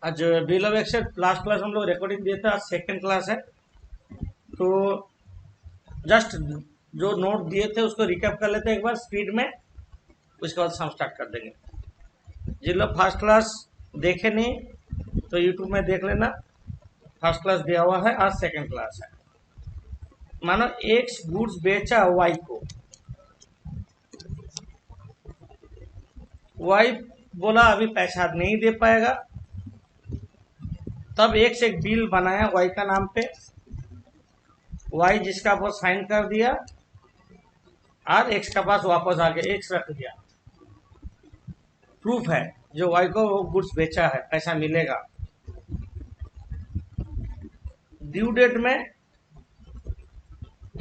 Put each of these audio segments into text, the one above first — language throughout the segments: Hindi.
आज bill of except last class हम लोग रिकॉर्डिंग दिए थे, आज सेकंड क्लास है। तो जस्ट जो नोट दिए थे उसको रिकैप कर लेते हैं एक बार स्पीड में, उसके बाद हम स्टार्ट कर देंगे। जिन लोग फर्स्ट क्लास देखे नहीं तो यूट्यूब में देख लेना, फर्स्ट क्लास दिया हुआ है, आज सेकंड क्लास है। मानो एक्स गुड्स बेचा वाई को, वाई बोला अभी पैसा नहीं दे पाएगा, तब एक से एक बिल बनाया वाई का नाम पे, वाई जिसका वो साइन कर दिया और एक्स का पास वापस आ गया, एक्स रख दिया, प्रूफ है जो वाई को वो गुड्स बेचा है, पैसा मिलेगा। ड्यू डेट में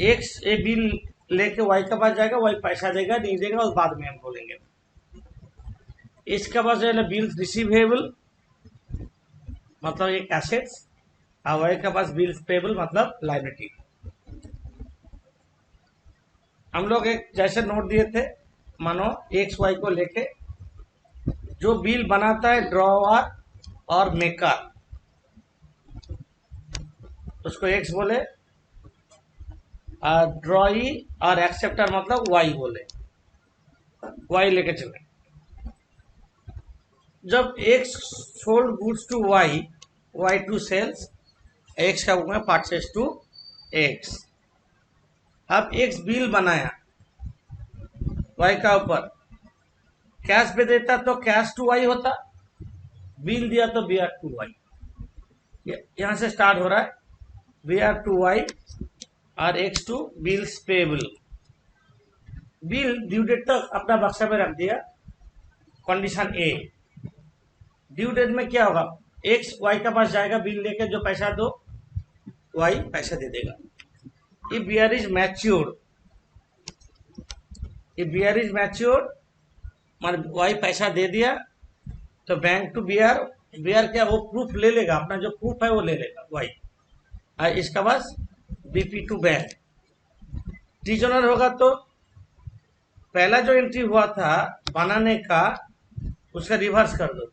एक्स ए बिल लेके वाई के पास जाएगा, वाई पैसा देगा नहीं देगा और बाद में हम बोलेंगे। इसके पास है बिल्स रिसीवेबल मतलब एक एसेट्स, और वाई के पास बिल्स पेबल मतलब लायबिलिटी। हम लोग एक जैसे नोट दिए थे, मानो एक्स वाई को लेके जो बिल बनाता है ड्रॉवर और मेकर, उसको एक्स बोले, ड्रॉई और एक्सेप्टर मतलब वाई बोले, वाई लेके चले। जब X sold goods to Y, Y to sales, X का बुक में परचेज टू एक्स। अब एक्स बिल बनाया वाई का ऊपर, कैश पे देता तो कैश टू वाई होता, बिल दिया तो बी आर टू वाई। यहां से स्टार्ट हो रहा है, बी आर टू वाई और X to bills payable. Bill due date तक अपना बक्सा में रख दिया, कंडीशन ए। ड्यू डेट में क्या होगा, एक्स वाई का पास जाएगा बिल लेके, जो पैसा दो वाई पैसा दे देगा। If BR is matured, if BR is matured मान वाई पैसा दे दिया तो बैंक टू बियर, बियर क्या वो प्रूफ ले लेगा, अपना जो प्रूफ है वो ले लेगा वाई, और इसका पास बीपी टू बैंक। डिजोनर होगा तो पहला जो एंट्री हुआ था बनाने का उसका रिवर्स कर दो,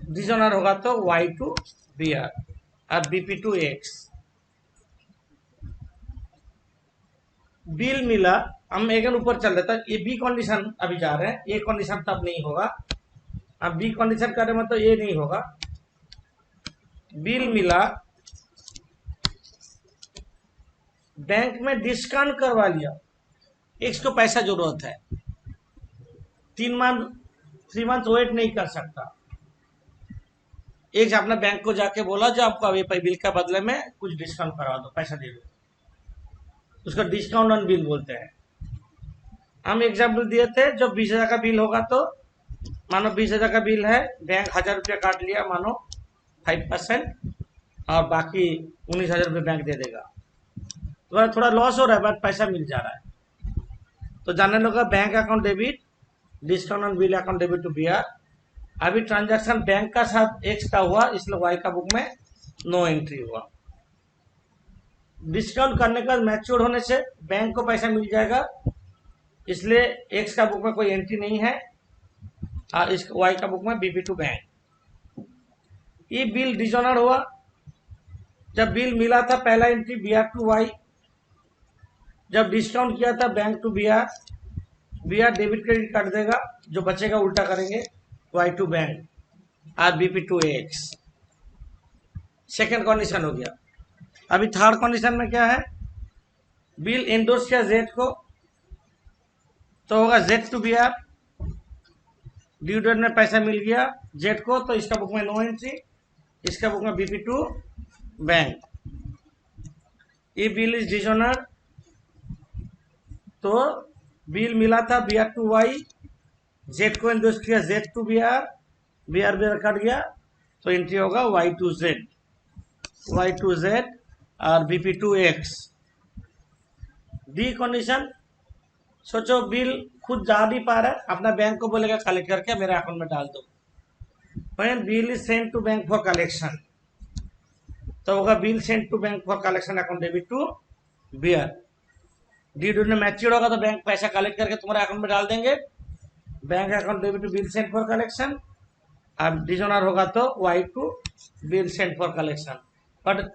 डिजोनर होगा तो वाई टू बी आर और बीपी टू एक्स। बिल मिला, हम एक ऊपर चल रहे थे, ये बी कंडीशन अभी जा रहे हैं, ये कंडीशन तब नहीं होगा, अब बी कंडीशन कर रहे हैं तो ये नहीं होगा। बिल मिला, बैंक में डिस्काउंट करवा लिया, एक्स को पैसा जरूरत है, 3 मंथ वेट नहीं कर सकता, एक अपना बैंक को जाके बोला जो आपको अभी बिल का बदले में कुछ डिस्काउंट करवा दो, पैसा दे दो, उसको डिस्काउंट ऑन बिल बोलते हैं। हम एग्जाम्पल दिए थे, जब 20,000 का बिल होगा तो मानो 20,000 का बिल है, बैंक 1,000 रुपया काट लिया मानो 5%, और बाकी 19,000 रुपये बैंक दे देगा, तो थोड़ा लॉस हो रहा है बट पैसा मिल जा रहा है। तो जानने लोग bank account debit, discount on bill account debit to B R. अभी ट्रांजैक्शन बैंक का साथ एक्स का हुआ, इसलिए वाई का बुक में नो एंट्री हुआ। डिस्काउंट करने का मैच्योर होने से बैंक को पैसा मिल जाएगा, इसलिए एक्स का बुक में कोई एंट्री नहीं है, और इस वाई का बुक में बीपी टू बैंक। ये बिल डिजोनर हुआ, जब बिल मिला था पहला entry B R to Y, जब डिस्काउंट किया था bank to B R, B R debit credit काट देगा, जो बचेगा उल्टा करेंगे वाई टू बैंक और BP to X. Second condition हो गया। अभी थर्ड कंडीशन में क्या है, बिल एंडोर्स किया जेड को तो होगा Z to B R, due date में पैसा मिल गया जेड को तो इसका बुक में नो एंट्री, इसका बुक में बीपी टू बैंक। ये बिल इज डिजोनर, तो बिल मिला था B R to Y, Z को एंडोर्स किया Z to B R, B R cut गया तो एंट्री होगा Y to Z, Y to Z और BP to X. The condition, सोचो बिल खुद जा नहीं पा रहा है, अपना बैंक को बोलेगा कलेक्ट करके मेरे अकाउंट में डाल दो, when bill is send to bank for collection तो होगा bill send to bank for collection account debit to B R. डी डू ने मैच्योर होगा तो बैंक पैसा कलेक्ट करके तुम्हारे अकाउंट में डाल देंगे, bank account debit to bill send for collection. अब डिजोनर होगा तो Y to bill sent for collection. But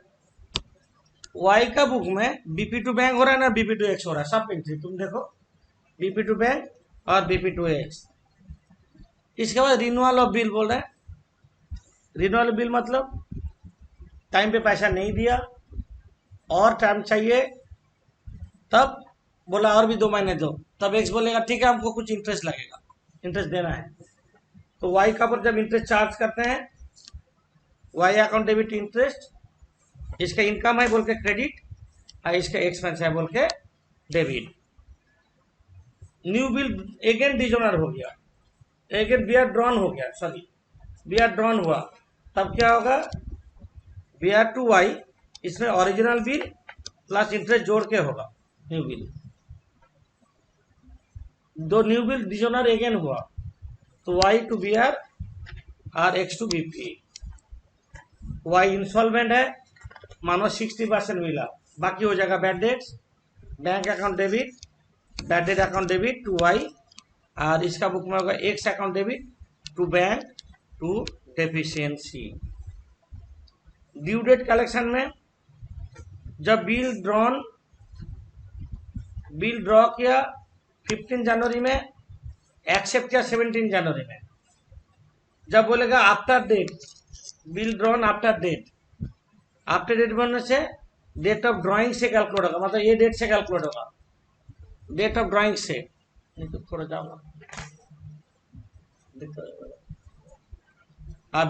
Y का बुक में बीपी टू बैंक हो रहा है ना, बीपी टू एक्स हो रहा है, सब एंट्री तुम देखो, बीपी टू बैंक और बीपी टू एक्स। इसके बाद रिन्यूअल ऑफ बिल बोल रहे हैं। रिन्यूअल बिल मतलब टाइम पे पैसा नहीं दिया और टाइम चाहिए, तब बोला और भी 2 महीने दो, तब एक्स बोलेगा ठीक है हमको कुछ इंटरेस्ट लगेगा, इंटरेस्ट देना है। तो वाई का पर जब इंटरेस्ट चार्ज करते हैं, वाई अकाउंट डेबिट इंटरेस्ट, इसका इनकम है बोल के क्रेडिट और इसका एक्सपेंस है बोल के debit. New bill again dishonour हो गया, अगेन बी आर ड्रॉन हो गया, सॉरी बी आर ड्रॉन हुआ, तब क्या होगा, बी आर टू वाई, इसमें ओरिजिनल बिल प्लस इंटरेस्ट जोड़ के होगा न्यू बिल। दो न्यू बिल डिजोनर अगेन हुआ तो वाई टू बी आर और X to BP. Y installment है, मानो 60% मिला, बाकी हो जाएगा bad debts, bank account debit, bad debt account debit to Y, और इसका बुक में होगा X account debit to bank to deficiency. Due date collection में जब बिल ड्रॉ किया 15 जनवरी में, एक्सेप्ट किया 17 जनवरी में, जब बोलेगा after date, bill drawn after date, after date बनने से डेट ऑफ ड्राइंग से कैलकुलेट होगा, मतलब ये डेट से कैलकुलेट होगा, डेट ऑफ ड्राइंग से। नहीं तो थोड़ा जाओ,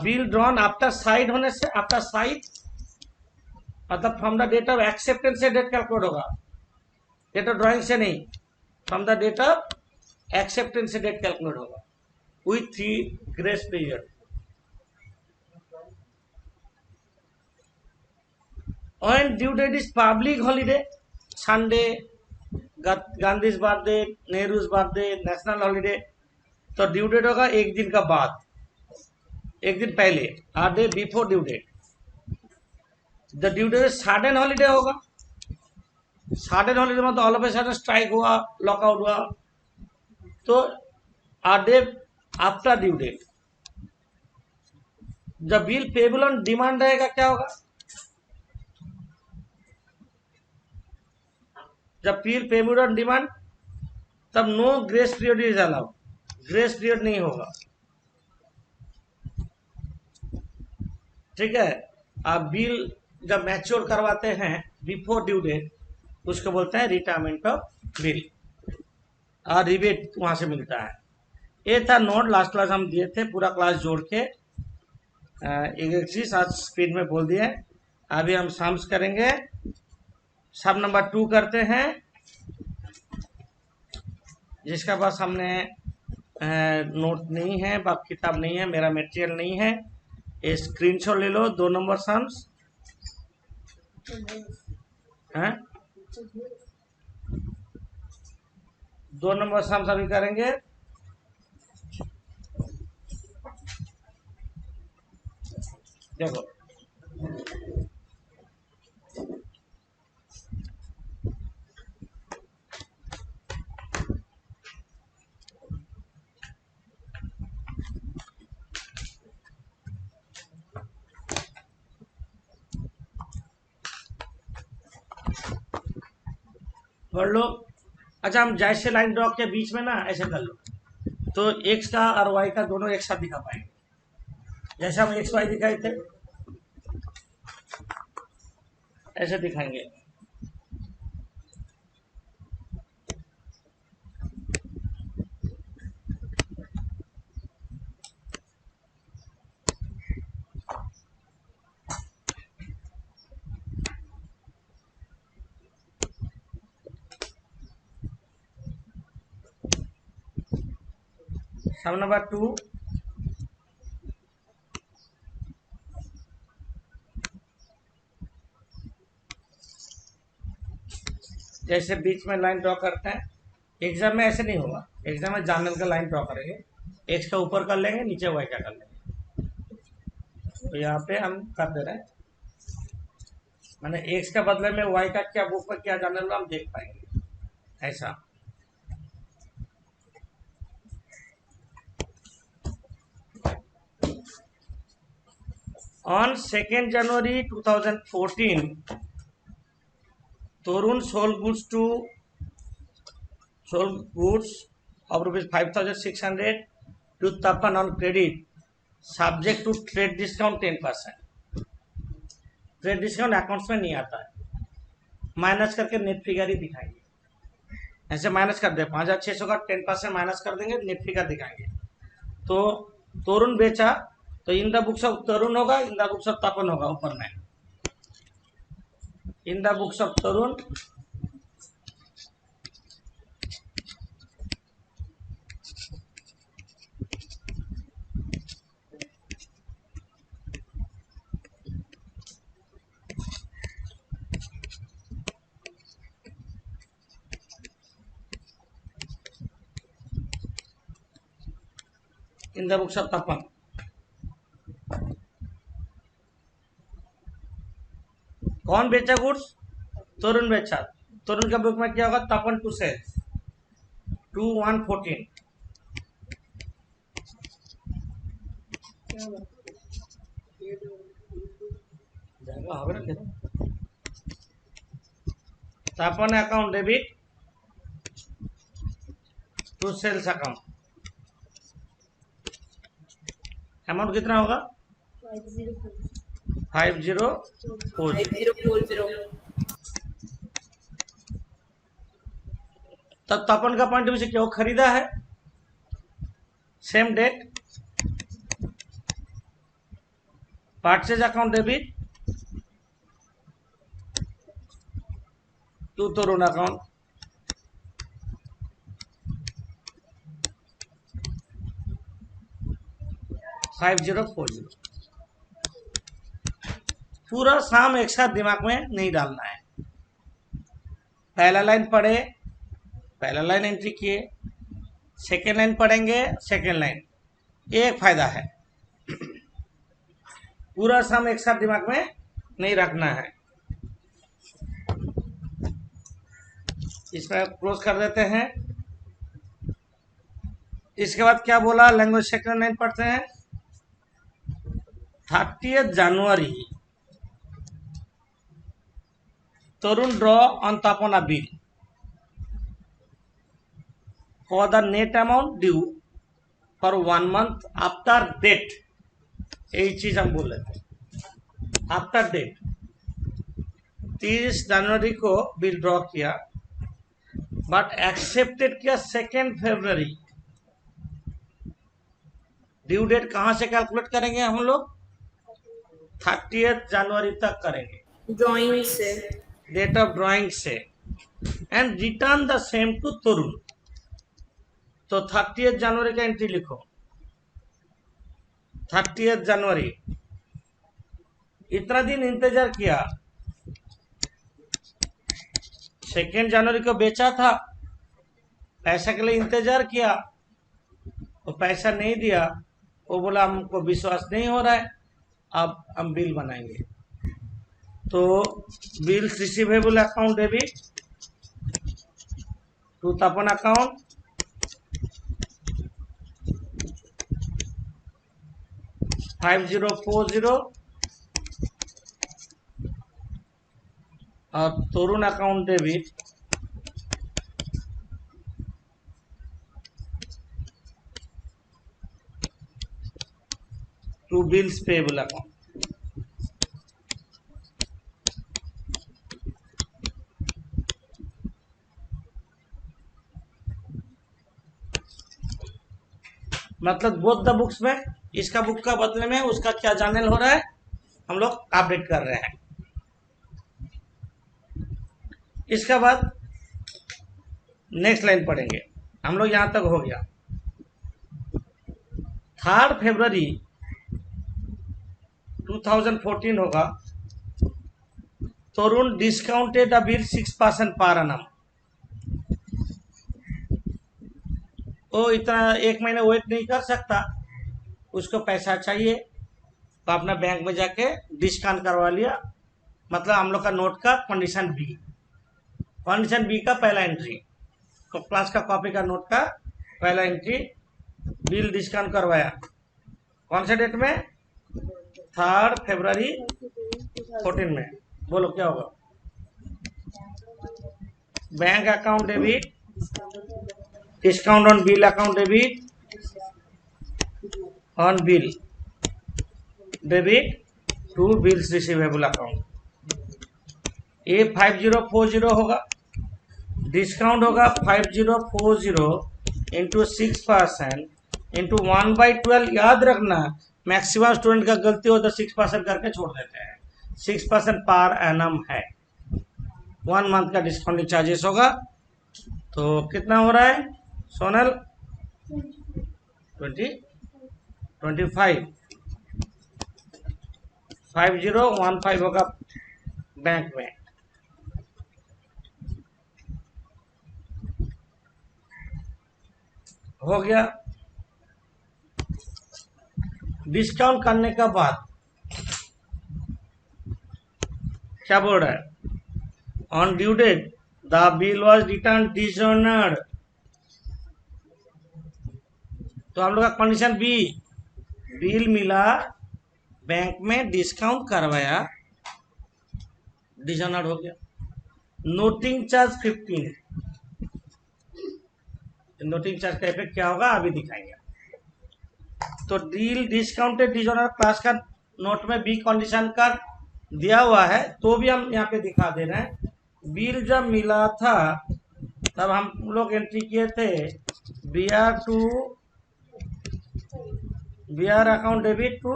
बिल ड्रॉन आफ्टर साइड होने से, आफ्टर साइड मतलब from the date of acceptance से डेट कैलकुलेट होगा, डेट ऑफ ड्राइंग से नहीं, from the date of acceptance से डेट कैलकुलेट होगा with 3 grace period. When due date is public holiday, Sunday, Gandhi's birthday, Nehru's birthday, national holiday, तो ड्यू डेट होगा एक दिन का बाद, एक दिन पहले, or day before due date. The due date sudden holiday होगा, सडन हॉलीडे मतलब all of a sudden strike हुआ, लॉकआउट हुआ, तो a day after due date. जब बिल पेबल ऑन डिमांड रहेगा क्या होगा, जब बिल पेबल ऑन डिमांड, तब no grace period is allowed, grace period नहीं होगा, ठीक है। आप बिल जब मैच्योर करवाते हैं बिफोर ड्यू डेट, उसको बोलते हैं रिटायरमेंट ऑफ बिल, और रिबेट वहां से मिलता है। ये था नोट, लास्ट क्लास हम दिए थे, पूरा क्लास जोड़ के एक चीज आज स्पीड में बोल दिए। अभी हम सम्स करेंगे। सब नंबर 2 करते हैं, जिसका पास हमने नोट नहीं है, बाप किताब नहीं है, मेरा मटेरियल नहीं है, ये स्क्रीनशॉट ले लो। 2 नंबर सम्स हैं, 2 नंबर सम्स अभी करेंगे। देखो पढ़ लो। अच्छा, हम जैसे लाइन ड्रॉ के बीच में ना ऐसे कर लो, तो एक्स का और वाई का दोनों एक साथ दिखा पाएंगे, जैसे हम एक्स वाई दिखाए थे ऐसे दिखाएंगे। सब नंबर 2, जैसे बीच में लाइन ड्रॉ करते हैं। एग्जाम में ऐसे नहीं होगा, एग्जाम में जानल का लाइन ड्रॉ करेंगे, एक्स का ऊपर कर लेंगे, नीचे वाई का कर लेंगे। तो यहाँ पे हम कर दे रहे हैं, मैंने एक्स का बदले में वाई का क्या बुक पर क्या जानल हम देख पाएंगे, ऐसा। On 2nd January 2014, Torun sold goods of rupees 5,600 to Tapan on credit, subject to trade discount 10%. Trade discount accounts में नहीं आता है, माइनस करके नेट फिगर ही दिखाएंगे। ऐसे माइनस कर दे 5,600 का 10% माइनस कर देंगे, नेट फिगर दिखाएंगे। तो तरुण बेचा तो in the books of Tarun होगा, in the books of Tapan होगा ऊपर में। In the books of Tarun in the books of Tapan. कौन बेचा गुड्स? तरुण बेचा। तरुण के बुक में क्या होगा? Tapan to sales 2114। Tapan account debit to sales account. Amount कितना होगा? 5040। तब तपन का पॉइंट से क्यों खरीदा है? Same date, purchase account debit to Tarun account. पूरा साम एक साथ दिमाग में नहीं डालना है। पहला लाइन पढ़े, पहला लाइन एंट्री किए, सेकेंड लाइन पढ़ेंगे, सेकेंड लाइन। एक फायदा है, पूरा साम एक साथ दिमाग में नहीं रखना है। इसमें क्लोज कर देते हैं। इसके बाद क्या बोला? लैंग्वेज सेकेंड लाइन पढ़ते हैं। 30th January Tarun draw on Tapana bill for the net amount due for 1 month after date। यही चीज हम बोल रहे थे, आफ्टर डेट। 30 जनवरी को बिल ड्रॉ किया, बट एक्सेप्टेड किया 2 फरवरी। ड्यू डेट कहां से कैलकुलेट करेंगे हम लोग? 30th जनवरी तक करेंगे, ड्राइंग से, डेट ऑफ ड्राइंग से। And return the same to Tarun. तो 30th जनवरी का एंट्री लिखो। 30th जनवरी, इतना दिन इंतजार किया। 2 जनवरी को बेचा था, पैसा के लिए इंतजार किया, वो पैसा नहीं दिया। वो बोला हमको विश्वास नहीं हो रहा है, अब हम बिल बनाएंगे। तो bill receivable account debit to Tapan account, $5040 और Tarun account debit to bills payable account. मतलब बोथ द बुक्स में, इसका बुक का बदले में उसका क्या जर्नल हो रहा है, हम लोग अपडेट कर रहे हैं। इसके बाद नेक्स्ट लाइन पढ़ेंगे। हम लोग यहां तक हो गया। 3 फरवरी 2014 होगा। तरुण डिस्काउंटेड द बिल 6% पर annum। वो इतना एक महीना वेट नहीं कर सकता, उसको पैसा चाहिए, तो अपना बैंक में जाके डिस्काउंट करवा लिया। मतलब हम लोग का नोट का कंडीशन बी, कंडीशन बी का पहला एंट्री, क्लास का कॉपी का नोट का पहला एंट्री, बिल डिस्काउंट करवाया। कौन से डेट में? 3 फरवरी 14 में। बोलो क्या होगा? Bank account debit, discount on bill account debit, on bill debit to bills receivable account. ये 5040 होगा, डिस्काउंट होगा 5040 इंटू 6% इंटू 1/12। याद रखना मैक्सिमम स्टूडेंट का गलती हो तो 6% करके छोड़ देते हैं। 6% पर एनम है। 1 मंथ का डिस्काउंटिंग चार्जेस होगा। तो कितना हो रहा है सोनल? 25 5015 होगा बैंक में। हो गया। डिस्काउंट करने के बाद क्या बोल रहा है? On due date the bill was return dishonoured. तो हम लोग का कंडीशन बी, बिल मिला, बैंक में डिस्काउंट करवाया, डिसऑनर्ड हो गया। Noting charge 15। नोटिंग चार्ज का इफेक्ट क्या होगा अभी दिखाएंगे। तो डील डिस्काउंटेड डिसऑनर क्लास का नोट में बी कंडीशन का दिया हुआ है, तो भी हम यहाँ पे दिखा दे रहे हैं। बिल जब मिला था तब हम लोग एंट्री किए थे BR account debit to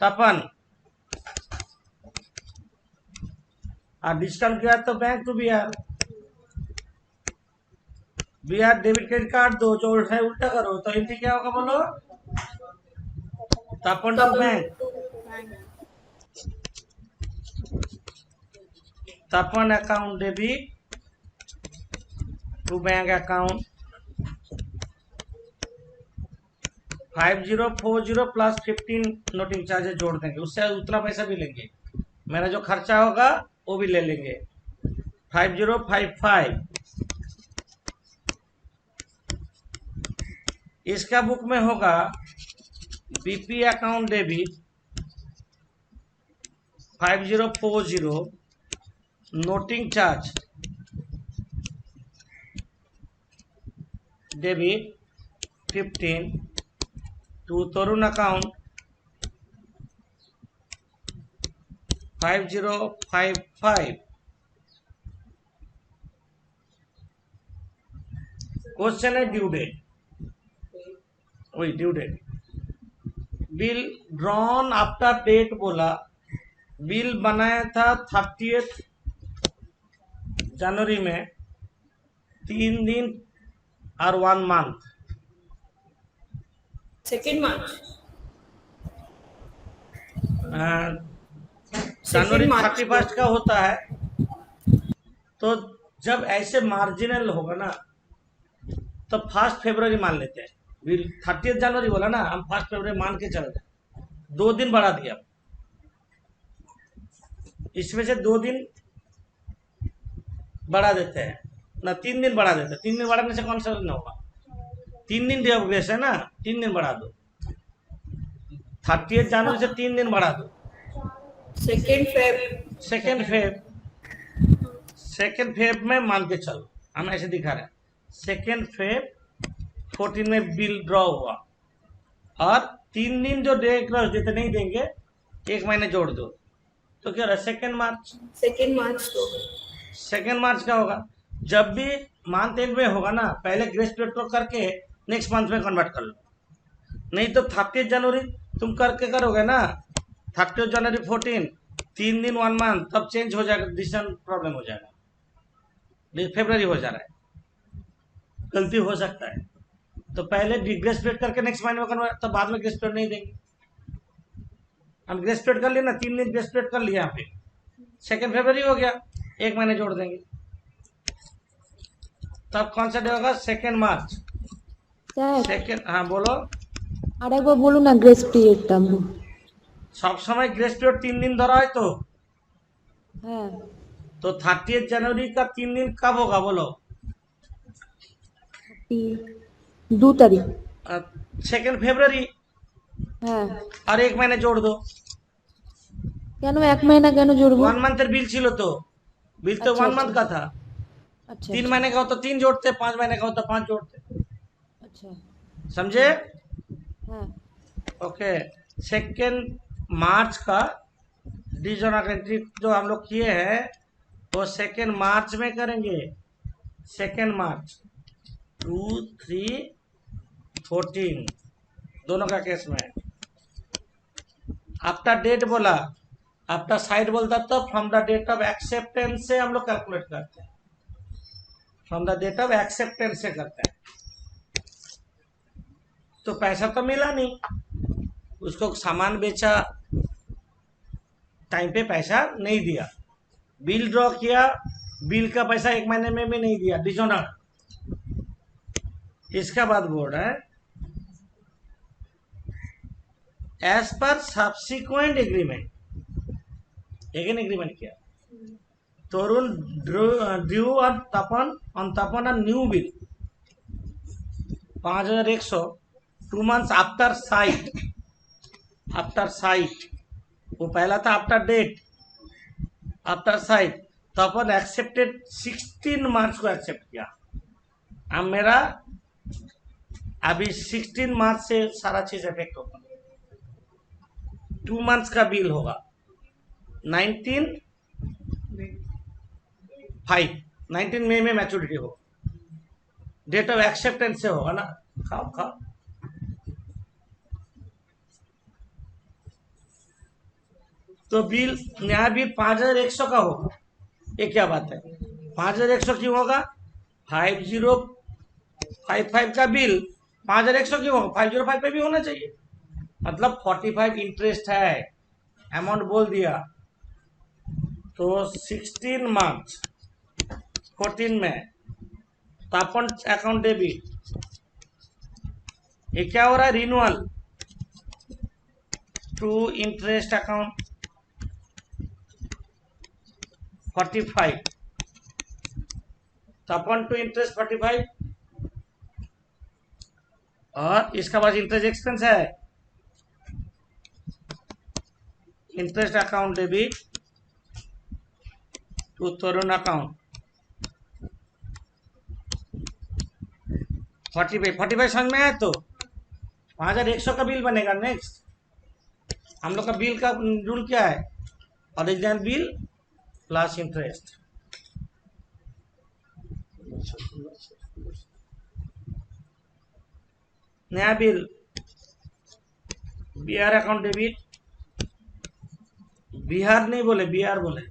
Tapan, और डिस्काउंट किया तो bank to BR debit credit card दो, जो है उल्टा करो तो एंट्री क्या होगा बोलो? Tapan to bank, Tapan account debit to bank account 5040 plus 15 noting charges जोड़ देंगे, उससे उतना पैसा भी लेंगे। मेरा जो खर्चा होगा वो भी ले लेंगे। 5055 इसका बुक में होगा BP account debit 5040 noting charge debit 15 to Tarun account 5055। Question है ड्यू डेट, वही due date. Bill drawn after date बोला, बिल बनाया था 30 जनवरी में, 3 दिन और 1 मंथ। 2 मार्च, जनवरी 2 मार्च 31 का होता है। तो जब ऐसे मार्जिनल होगा ना तो 1 फरवरी मान लेते हैं। बिल 30 जनवरी बोला ना, हम 1 फरवरी मान के चल रहे, 2 दिन बढ़ा दिया। इसमें से 2 दिन बढ़ा देते हैं ना, 3 दिन बढ़ा देते हैं। 3 दिन बढ़ाने से कौन सा दिन होगा? 3 दिन डेवग्रेस है ना, 3 दिन बढ़ा दो। 30 जनवरी से 3 दिन बढ़ा दो। 2 फेब में मान के चलो, हम ऐसे दिखा रहे हैं। 2 फेब 14 में बिल ड्रॉ हुआ, और 3 दिन जो डे क्रॉस देते नहीं देंगे, 1 महीने जोड़ दो, तो क्या रहा? 2 मार्च। 2 मार्च का होगा। जब भी मंथ एंड में होगा ना, पहले ग्रेस पीरियड को करके नेक्स्ट मंथ में कन्वर्ट कर लो। नहीं तो 30 जनवरी तुम करके करोगे ना, 30 जनवरी 14, 3 दिन 1 मंथ, तब चेंज हो जाएगा, डिसीजन प्रॉब्लम हो जाएगा। फरवरी हो जा रहा है, गलती हो सकता है। तो पहले ग्रेस पीरियड करके नेक्स्ट महीने में कन्वर्ट, तो बाद में ग्रेस पीरियड नहीं देंगे। हम ग्रेस पीरियड कर लिए ना, 3 दिन ग्रेस पीरियड कर लिया, यहाँ पे 2 फरवरी हो गया, 1 महीने जोड़ देंगे। तब कौन सा डे होगा? 2 मार्च। सेकेंड, हाँ बोलो। আরেকবার বলুন না গ্রেস পিরিয়ডটা। सब समय ग्रेस पीरियड 3 दिन धरा है, হ্যাঁ तो 30 जनवरी का 3 दिन कब होगा बोलो? 2 তারিখ। 2 फरवरी। হ্যাঁ। और 1 महीने जोड़ दो। কেন 1 মহিনা কেন জুড়বো? 1 मंथ बिल छिलो तो बिल तो আচ্ছা 1 আচ্ছা मंथ का था। আচ্ছা 3 আচ্ছা महीने का हो तो 3 जोड़ते, 5 महीने का हो तो 5 जोड़ते। আচ্ছা। समझे? হ্যাঁ। ओके। सेकेंड मार्च का डिजोनल एंट्री जो हम लोग किए हैं वो सेकेंड मार्च में करेंगे। सेकेंड मार्च 2, 3, 14 दोनों का केस में। आफ्टर डेट बोला, आफ्टर साइड बोलता तो from the date of acceptance से हम लोग कैलकुलेट करते हैं। From the date of acceptance से करते हैं। तो पैसा तो मिला नहीं, उसको सामान बेचा, टाइम पे पैसा नहीं दिया, बिल ड्रॉ किया, बिल का पैसा 1 महीने में भी नहीं दिया, डिजोनर। इसका बाद बोल रहा है as per subsequent agreement. Eigen agreement किया, तरुण ड्यू और Tapan new bill 5100 2 months after sight. After sight वो पहला था आफ्टर डेट, आफ्टर साइट। तो अपन एक्सेप्टेड 16 मार्च को एक्सेप्ट किया। अब मेरा अभी 16 मार्च से सारा चीज इफेक्ट होगा। 2 मंथ्स का बिल होगा 19 मई में मैच्योरिटी होगा। डेट ऑफ एक्सेप्टेंस से होगा ना। खाओ खाओ। तो बिल नया बिल 5100 का होगा। ये क्या बात है? 5100 क्यों होगा? 5055 का बिल 5100 क्यों होगा? 505 पे भी होना चाहिए। मतलब 45 इंटरेस्ट है, अमाउंट बोल दिया। तो 16 मार्च 14 में तापन अकाउंट डेबिट, ये क्या हो रहा है? रिन्यूअल टू इंटरेस्ट अकाउंट 45, तापन टू इंटरेस्ट 45, और इसका बाद इंटरेस्ट एक्सपेंस है, interest account debit to Tarun account 45 समझ में आया? तो 5100 का बिल बनेगा। नेक्स्ट हम लोग का बिल का रूल क्या है? Original bill plus interest. नया bill B R account debit, B R नहीं बोले, बिहार बोले।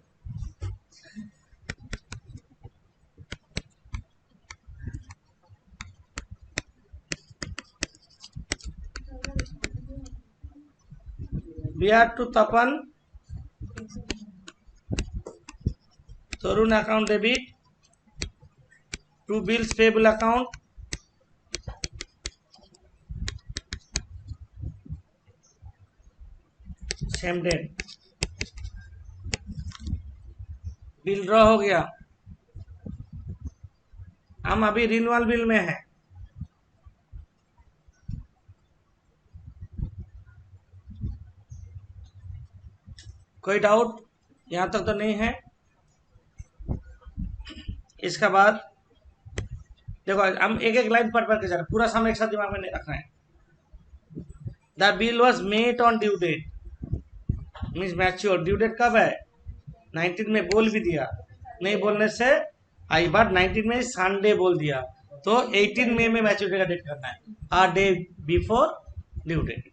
B R to Tapan Tarun account debit to bills payable account same date. Bill draw हो गया। हम अभी रिन्यूअल बिल में है। कोई डाउट यहां तक तो नहीं है? इसका बाद देखो हम एक एक लाइन पढ़ के जा रहे हैं, पूरा सामने एक साथ दिमाग में नहीं रखना है। The bill was made on due date, means mature. Due date कब है? 19 में बोल भी दिया, नहीं बोलने से आई बात 19 में संडे बोल दिया, तो 18 मई में मैच्योरिटी का डेट करना है। A day before due date,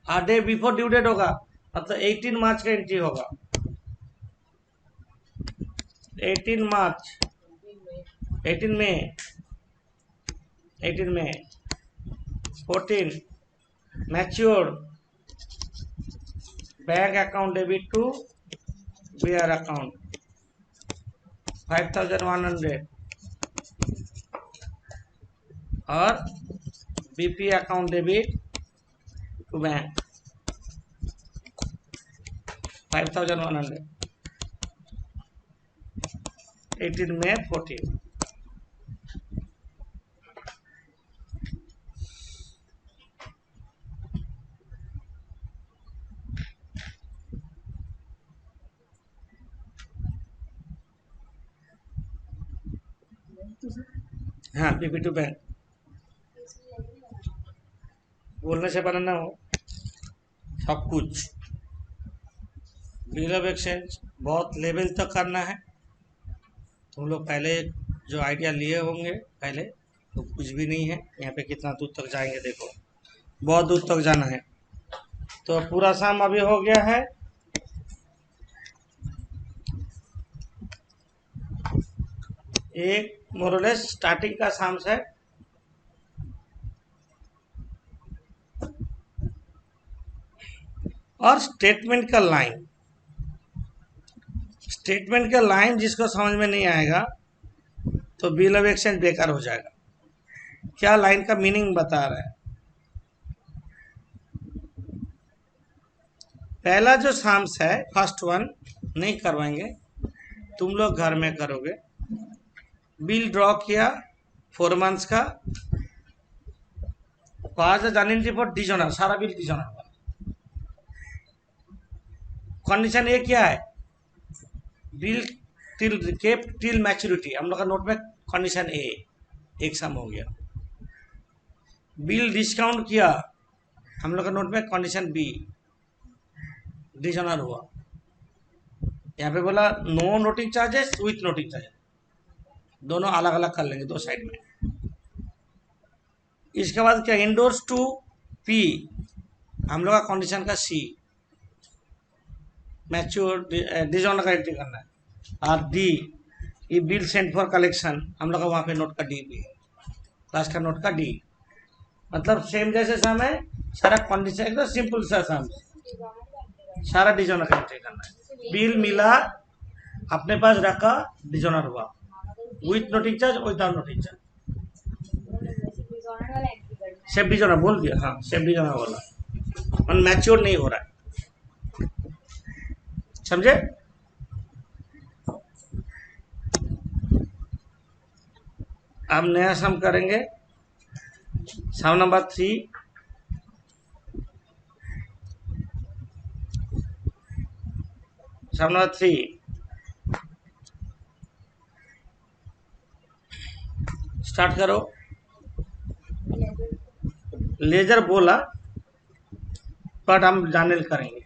a day before due date होगा, मतलब 18 मार्च का एंट्री होगा। 18 मार्च 18 मई 14 mature bank account debit to BR account 5100, और BP account debit to bank 5100, 18 मई 14। हाँ, बीबी टू बैंक बोलने से बनाना हो सब कुछ। बिल ऑफ एक्सचेंज बहुत लेवल तक करना है। तुम लोग पहले जो आइडिया लिए होंगे पहले, तो कुछ भी नहीं है। यहाँ पे कितना दूर तक जाएंगे देखो, बहुत दूर तक जाना है। तो पूरा शाम अभी हो गया है। एक मोरलेस स्टार्टिंग का शाम्स है। और स्टेटमेंट का लाइन, स्टेटमेंट का लाइन जिसको समझ में नहीं आएगा तो बिल ऑफ एक्सचेंज बेकार हो जाएगा। क्या लाइन का मीनिंग बता रहा है। पहला जो शाम्स है, फर्स्ट वन नहीं करवाएंगे, तुम लोग घर में करोगे। बिल ड्रॉ किया 4 मंथ्स का, कहा जानी फॉर डिजोनर, सारा बिल डिजोनर हुआ। कंडीशन ए क्या है, bill till kept till maturity, हम लोग का नोट में कंडीशन ए एक सम हो गया। बिल डिस्काउंट किया, हम लोग का नोट में कंडीशन बी डिजोनर हुआ। यहाँ पे बोला no noting charges with noting charges, दोनों अलग अलग कर लेंगे दो साइड में। इसके बाद क्या, इंडोर्स टू पी, हम लोग का कंडीशन का सी मैच्योर डिजोनर का एंट्री करना है। और डी ये बिल सेंट फॉर कलेक्शन, हम लोग का वहां पे नोट का डी भी है, लास्ट का नोट का डी। मतलब सेम जैसे सम है, सारा कंडीशन एकदम सिंपल सा सम, सारा डिजोनर का एंट्री करना है। बिल मिला, अपने पास रखा, डिजोनर हुआ, with noting charge without noting charge. Safe dishonour बोल दिया, हाँ सेफ डिजोनर बोला, मैच्योर नहीं हो रहा है, समझे। अब नया सम करेंगे, सम नंबर 3। सम नंबर 3 स्टार्ट करो। लेजर बोला, बट हम जानल करेंगे,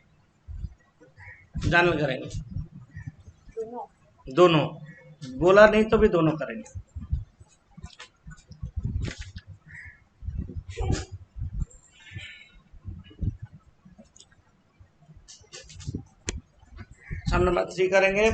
जानल करेंगे दोनों, बोला नहीं तो भी दोनों करेंगे। सम नंबर 3 करेंगे।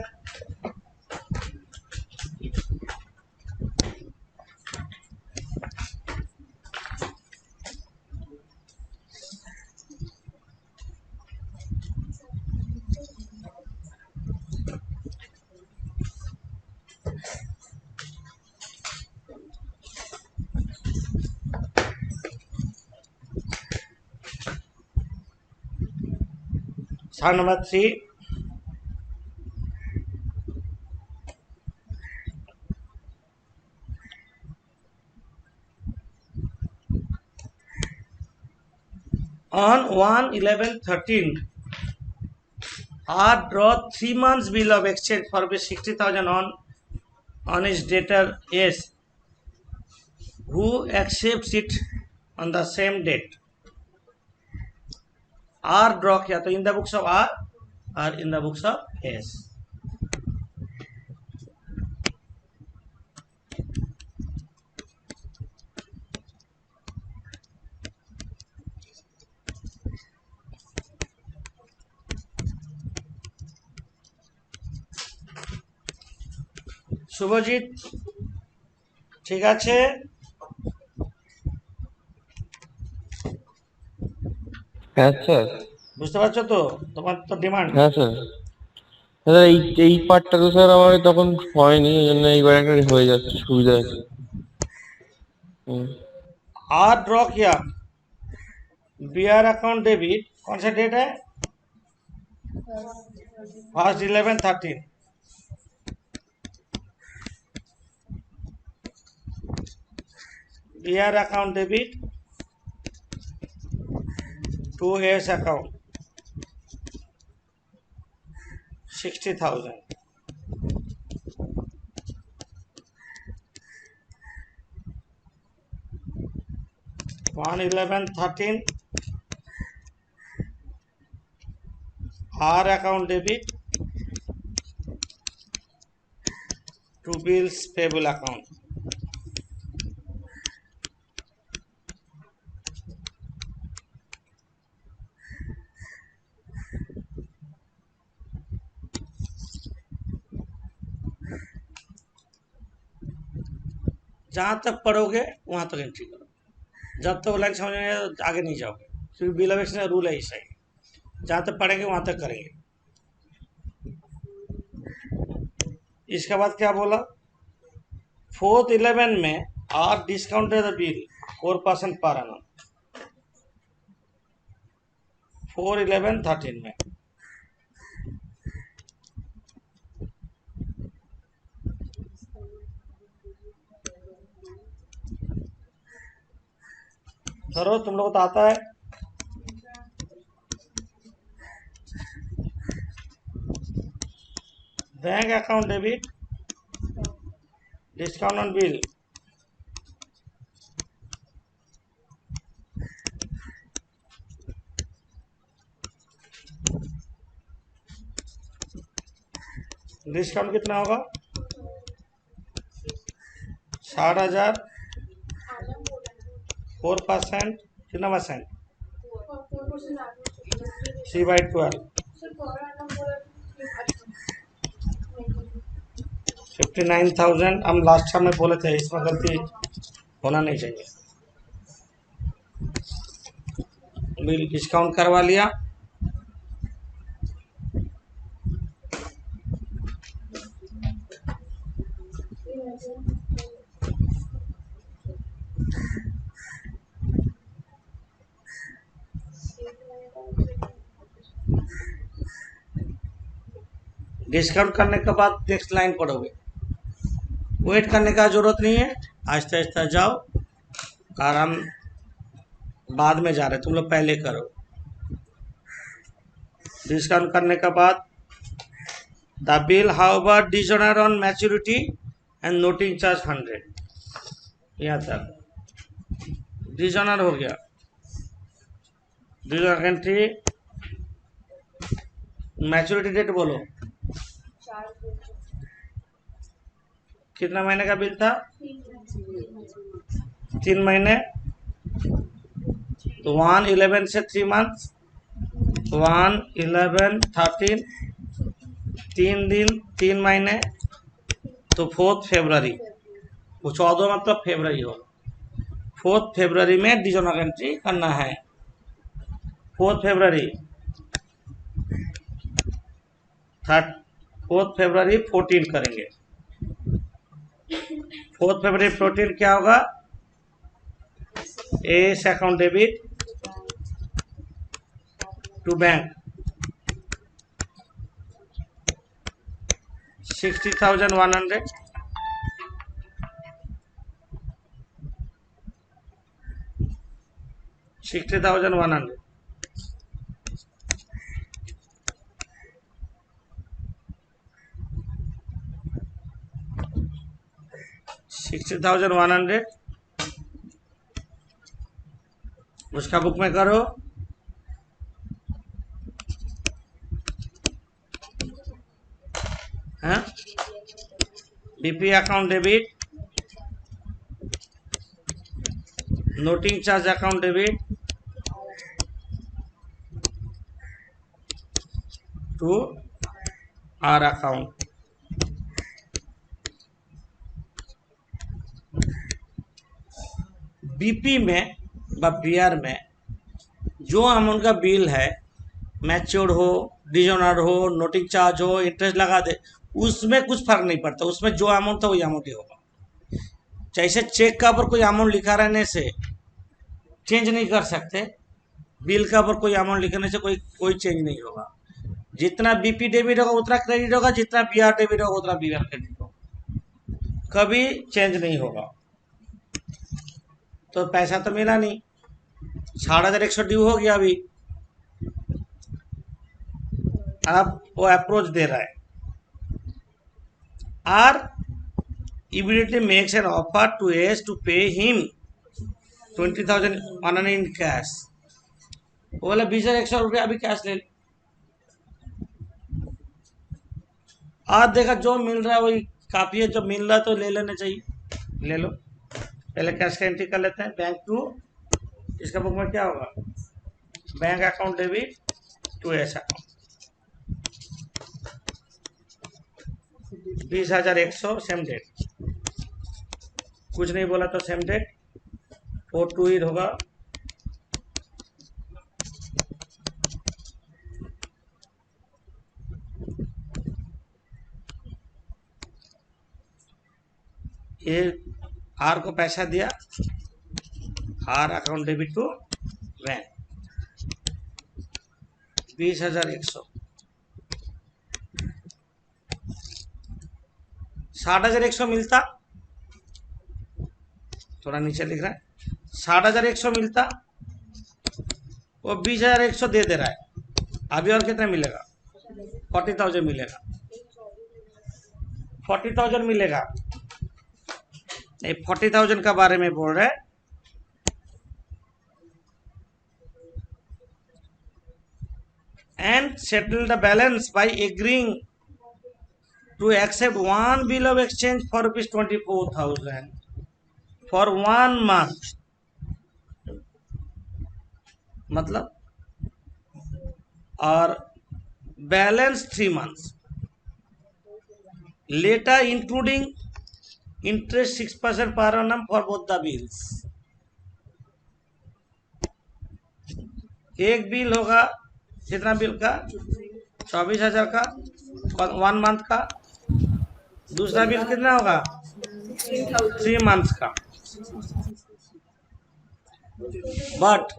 सम number 3, on 1/11/13 R draw 3 months bill of exchange for rupees 60,000 on his debtor S, who accepts it on the same date. R draw किया तो in the books of R or in the books of S। Subhajit ঠিক আছে, হ্যাঁ স্যার। বুঝতে পারছো তো তোমার তো ডিমান্ড। হ্যাঁ স্যার। স্যার এই পার্টটা তো স্যার আমার তখন হয়নি, ওই জন্য এইবার একটা হয়ে যাচ্ছে, সুবিধা আছে। आर ड्रॉ किया, बीआर अकाउंट डेबिट, कौन सा डेट है, 1/11/13। BR account debit to S account 60,000। 11113 R account debit to bills payable account. जहां तक पढ़ोगे वहां तक एंट्री करो, जब तक लाइन समझ में आगे नहीं जाओगे, क्योंकि बिल ऑफ एक्सचेंज रूल है ऐसा ही, जहां तक पढ़ेंगे वहां तक करेंगे। इसके बाद क्या बोला, 411 में आर डिस्काउंटेड द बिल 4% पर annum। 41113 में करो, तुम लोग को तो आता है। Bank account debit discount on bill, discount कितना होगा, 60,000, 4%, कितना परसेंट, 3/12, 59,000। हम लास्ट टाइम में बोले थे, इसमें गलती होना नहीं चाहिए। बिल डिस्काउंट करवा लिया, डिस्काउंट करने के बाद नेक्स्ट लाइन पढ़ोगे, वेट करने का जरूरत नहीं है, आहिस्ता आहिस्ता जाओ, आराम, बाद में जा रहे, तुम लोग पहले करो। डिस्काउंट करने के बाद the bill however dishonour on maturity and noting charge 100, यहाँ तक डिसऑनर हो गया। डिसऑनर एंट्री, मैच्योरिटी डेट बोलो, कितना महीने का बिल था, 3 महीने, तो 111 से 3 मंथ, 11113, 3 दिन 3 महीने, तो 4 फरवरी, वो 14 मतलब फरवरी हो, 4 फरवरी में डिसऑनर एंट्री करना है। 4 फरवरी 14 करेंगे। 4 फरवरी 14 क्या होगा, S account debit to bank 60,100, 60,100, $60,100 उसका बुक में करो। हाँ, BP account debit, noting charge account debit to R account. BP में व बीआर में जो अमाउंट का बिल है, मैच्योर्ड हो, डिसऑनर हो, नोटिंग चार्ज हो, इंटरेस्ट लगा दे, उसमें कुछ फर्क नहीं पड़ता, उसमें जो अमाउंट था वही अमाउंट ही होगा। जैसे चेक का ऊपर कोई अमाउंट लिखा रहने से चेंज नहीं कर सकते, बिल का ऊपर कोई अमाउंट लिखने से कोई चेंज नहीं होगा। जितना बीपी डेबिट होगा उतना क्रेडिट होगा, जितना बीआर डेबिट होगा उतना बीआर क्रेडिट होगा, कभी चेंज नहीं होगा। तो पैसा तो मिला नहीं, 6100 ड्यू हो गया अभी, अब वो अप्रोच दे रहा है, are immediately makes an offer to S to pay him 20,000 on in cash. वो बोला 20,100 रुपया अभी कैश ले लो। आज देखा जो मिल रहा है वही काफी है, जो मिल रहा है तो ले लेना चाहिए, ले लो। पहले कैश का एंट्री कर लेते हैं। बैंक टू, इसका बुक में क्या होगा, bank account debit to S account 20,100 same date, कुछ नहीं बोला तो सेम डेट 4/2 ही होगा। ये आर को पैसा दिया, R account debit to bank 20,100। 60,100 मिलता, थोड़ा नीचे लिख रहा है, 60,100 मिलता, वो 20,100 दे रहा है। अभी और कितना मिलेगा, 40,000 मिलेगा, 40,000 मिलेगा। नहीं, 40,000 का बारे में बोल रहे हैं। And settle the balance bye agreeing to accept one bill of exchange for rupees 24,000 for 1 month, मतलब, और balance 3 months later including interest 6% per annum for both the bills। एक बिल होगा कितना, बिल का 24,000 का 1 मंथ का, दूसरा बिल कितना होगा 3 मंथ्स का। बट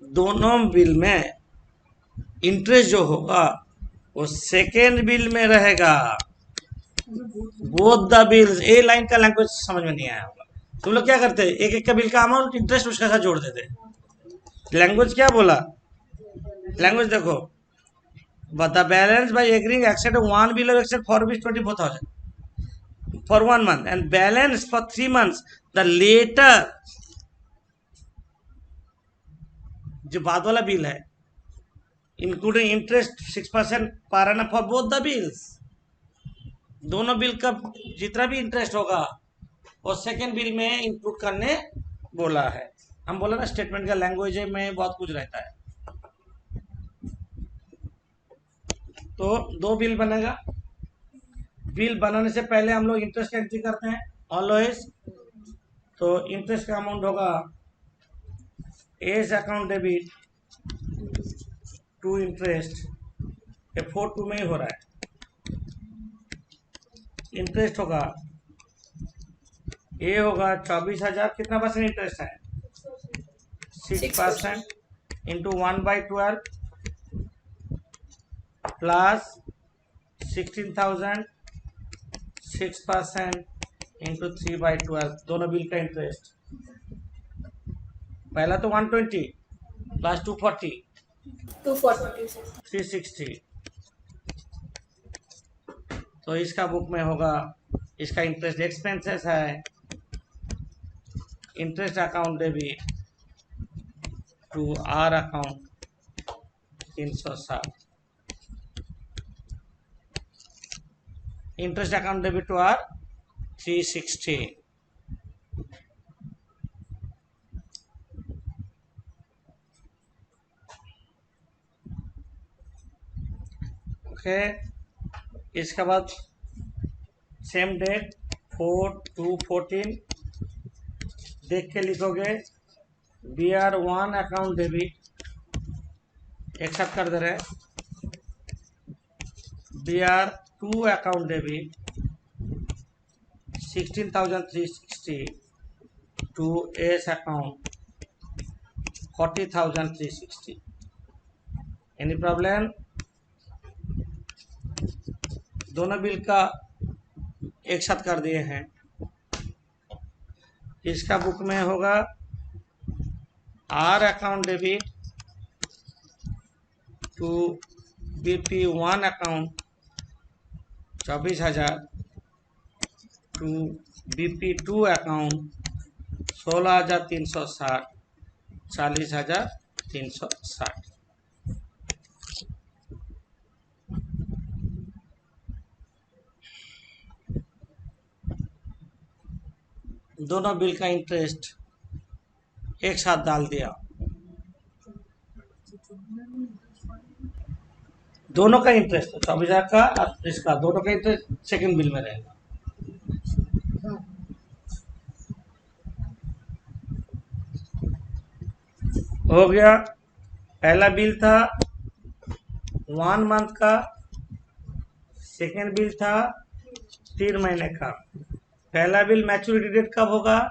दोनों बिल में इंटरेस्ट जो होगा वो सेकेंड बिल में रहेगा। Both the bills, A line का लैंग्वेज समझ में नहीं आया होगा। तुम लोग क्या करते हैं, एक एक का बिल का अमाउंट इंटरेस्ट उसके साथ जोड़ देते। लैंग्वेज क्या बोला, लैंग्वेज देखो, but the balance by agreeing accept one bill of exchange for rupees 24,000 for 1 month and balance for 3 months the later, जो बाद वाला बिल है, इंक्लूडिंग इंटरेस्ट 6% पर annum for both the bills, दोनों बिल का जितना भी इंटरेस्ट होगा वो सेकेंड बिल में इंक्लूड करने बोला है। हम बोला ना स्टेटमेंट का लैंग्वेज में बहुत कुछ रहता है। तो 2 बिल बनेगा। बिल बनाने से पहले हम लोग इंटरेस्ट एंट्री करते हैं ऑलवेज। तो इंटरेस्ट का अमाउंट होगा S account debit to interest, ये 4/2 में ही हो रहा है। इंटरेस्ट होगा, ये होगा 24,000, कितना परसेंट इंटरेस्ट है 6% इंटू 1/12 प्लस 16,000 6% इंटू 3/12, दोनों बिल का इंटरेस्ट। पहला तो 120 प्लस 240 360। तो इसका बुक में होगा, इसका इंटरेस्ट एक्सपेंसेस है, interest account debit to R account 360, interest account debit to R 360। Okay, इसके बाद सेम डेट 4/2/14 देख के लिखोगे। BR1 अकाउंट डेबिट एक साथ कर दे रहे हैं, BR2 account debit 16,360 to S account 40,360। Any problem? दोनों बिल का एक साथ कर दिए हैं। इसका बुक में होगा R account debit to BP1 account 24,000 to BP2 account 16,360, 40,360। दोनों बिल का इंटरेस्ट एक साथ डाल दिया, दोनों का इंटरेस्ट 24,000 का और इसका दोनों का इंटरेस्ट सेकंड बिल में रहेगा। हो गया। पहला बिल था 1 मंथ का, सेकंड बिल था 3 महीने का। पहला बिल मैच्योरिटी डेट कब होगा?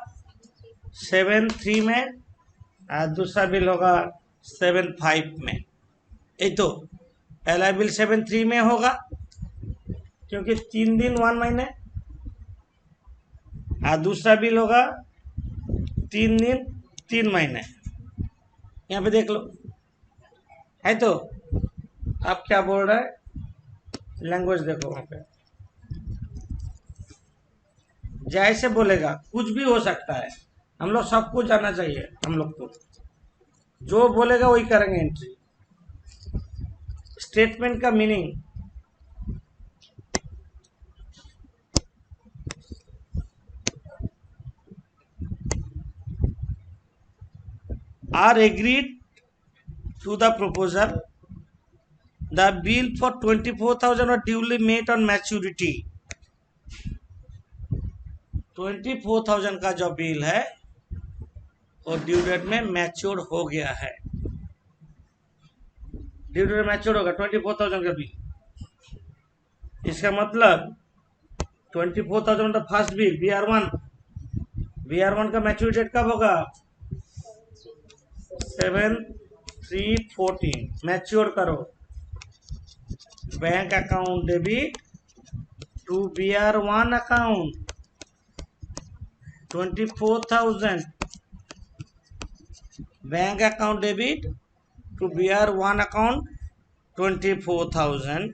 7/3 में, और दूसरा बिल होगा 7/5 में। ये तो पहला बिल 7/3 में होगा क्योंकि 3 दिन 1 महीने, और दूसरा बिल होगा 3 दिन 3 महीने। यहाँ पे देख लो, है तो। आप क्या बोल रहा है, लैंग्वेज देखो वहां पे, जैसे बोलेगा कुछ भी हो सकता है। हम लोग सब कुछ जानना चाहिए, हम लोग को जो बोलेगा वही करेंगे एंट्री। स्टेटमेंट का meaning, R agreed to the proposal, the bill for 24,000 और ड्यूली मेट ऑन मैच्योरिटी। 24,000 का जो बिल है वो ड्यू डेट में मैच्योर हो गया है। ड्यू डेट मैच्योर होगा 24,000 का बिल। इसका मतलब 24,000 का फर्स्ट बिल BR1 का मैच्योरिटी डेट कब होगा? 7/3/14 मैच्योर करो। Bank account debit to BR1 account 24,000, bank account debit to BR1 account 24,000।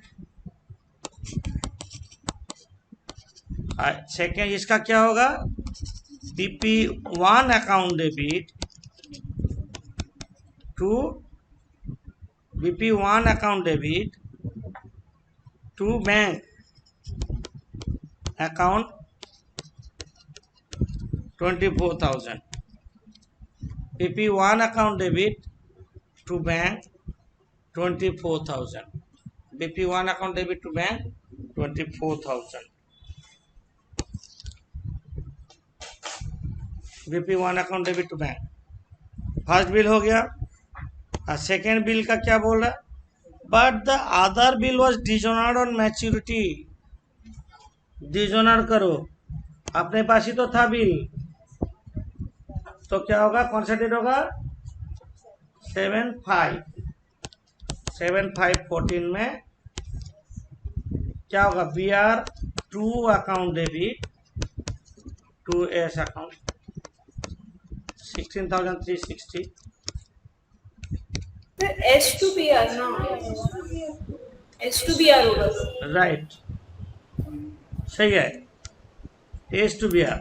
Second इसका क्या होगा? BP1 account debit to BP1 account debit to bank account 24,000। BP1 account debit to bank 24,000। BP1 account debit to bank 24,000। BP1 account debit to bank, first bill हो गया। और सेकेंड बिल का क्या बोल रहा है? But the other bill was dishonoured on maturity. Dishonour करो, अपने पास ही तो था बिल, तो क्या होगा? कौन सा डेट होगा? 7/5/14 में क्या होगा? BR2 account debit to S account 16,360। S to B R ना, एस टू बी आर होगा। राइट, सही है। एस टू BR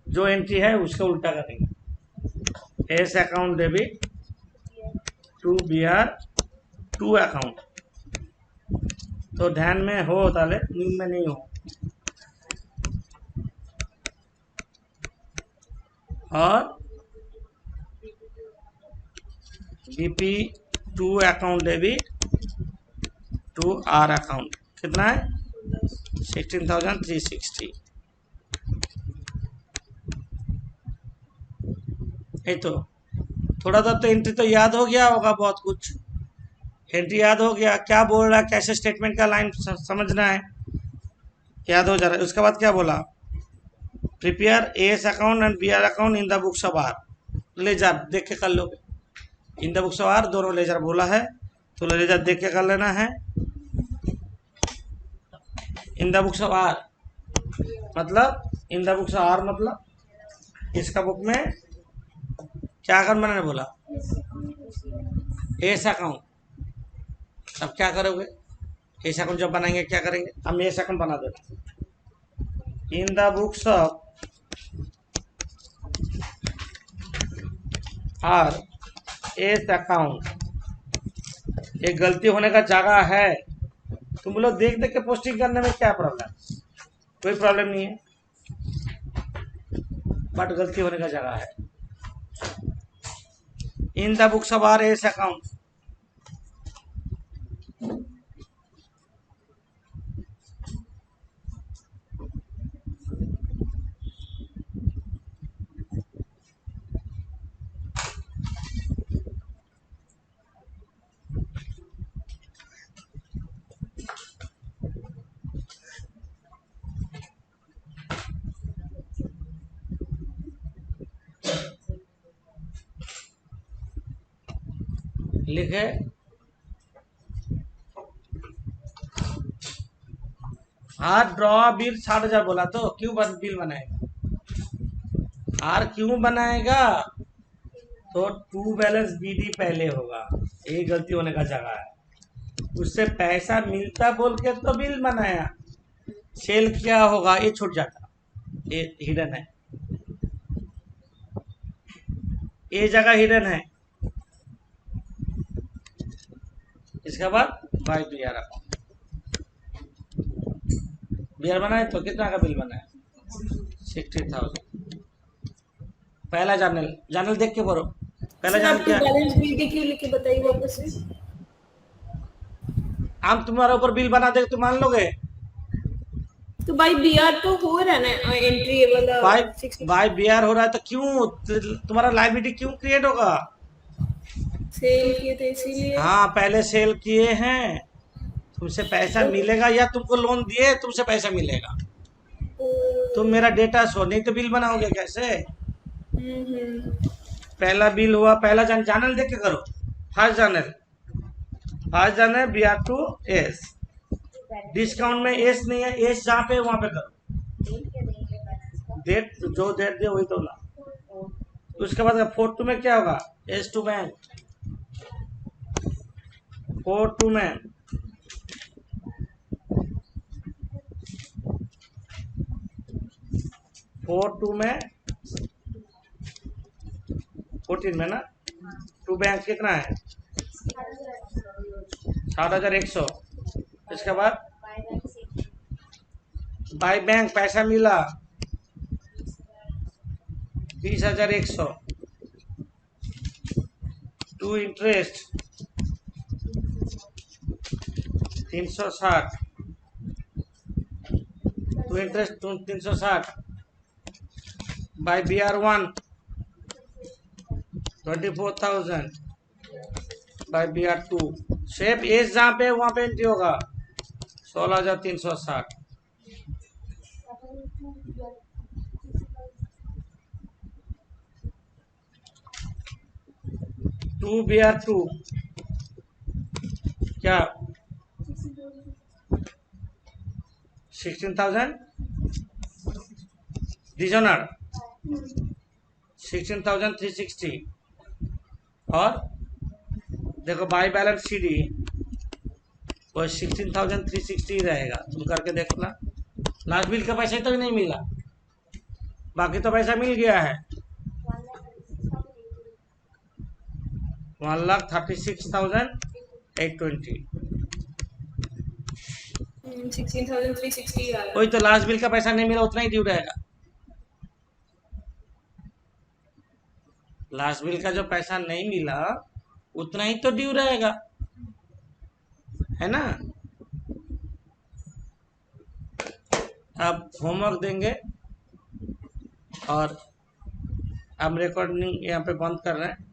जो एंट्री है उसका उल्टा करेंगे। S account debit to BR2 account. तो ध्यान में हो ताले, नींद में नहीं हो। और BP2 account debit to R account कितना है? 16,360। ये तो थोड़ा सा तो एंट्री तो याद हो गया होगा, बहुत कुछ एंट्री याद हो गया। क्या बोल रहा है, कैसे स्टेटमेंट का लाइन समझना है, याद हो जा रहा है। उसके बाद क्या बोला? Prepare AS account and BR account in the books of R। Ledger देख के कर लोगे, in the books of R दोनों लेजर बोला है, तो लेजर देख के कर लेना है। In the books of R मतलब, in the books of R मतलब इसका बुक में क्या अकाउंट बनाने बोला? S account. अब क्या करोगे? एस अकाउंट जब बनाएंगे क्या करेंगे? हम एस अकाउंट बना देना। इन the books of R S account, एक गलती होने का जगह है। तुम लोग देख देख के पोस्टिंग करने में क्या प्रॉब्लम? कोई प्रॉब्लम नहीं है, बट गलती होने का जगह है। In the books of R S account, लिखे आर ड्रॉ बिल 60,000 बोला तो क्यों बिल बनाएगा? आर क्यों बनाएगा? तो टू बैलेंस बीडी पहले होगा, ये गलती होने का जगह है। उससे पैसा मिलता बोल के तो बिल बनाया, सेल क्या होगा ये छूट जाता, ये हिडन है, ये जगह हिडन है। इसके बाद बाय बियर अकाउंट, बियर बनाए तो कितना का बिल बनाए? 60,000। पहला जानल देख के पढ़ो। पहला जान क्या? बैलेंस बीडी क्यों लिखे बताइए वापस से। हम तुम्हारे ऊपर बिल बना दे तो मान लोगे? तो भाई बीआर तो हो रहा है ना एंट्री वाला। बाय बियर हो रहा है तो क्यों तुम्हारा लायबिलिटी क्यों क्रिएट होगा? सेल किए थे इसीलिए। हाँ, पहले सेल किए हैं, तुमसे पैसा मिलेगा या तुमको लोन दिए तुमसे पैसा मिलेगा। तुम मेरा डेटा शो, नहीं तो बिल बनाओगे कैसे? पहला बिल हुआ, पहला जानल देख के करो। First journal B R to S, discount में एस नहीं है, एस जहाँ पे वहां पे करो, डेट जो डेट दे वही तो ला। उसके बाद 4 में क्या होगा? एस टू बैंक, 4 में 14 में ना, टू बैंक कितना है? 7,100। इसके बाद बाय बैंक पैसा मिला 20,100, to interest 360, to interest 360, by BR1 24,000, by BR2 shape S जहाँ पे वहां पे एंट्री होगा 16,360। टू BR2 क्या 16,000 डिजोनर 16,360, और देखो बाय बैलेंस CD वो 16,360 रहेगा। तुम करके देखना, लास्ट बिल का पैसा तो नहीं मिला, बाकी तो पैसा मिल गया है। 1,36,820, 16,360 आ रहा है। वही तो लास्ट बिल का पैसा नहीं मिला, उतना ही ड्यू रहेगा। लास्ट बिल का जो पैसा नहीं मिला उतना ही तो ड्यू रहेगा, है ना? अब होमवर्क देंगे और अब रिकॉर्डिंग यहाँ पे बंद कर रहे हैं।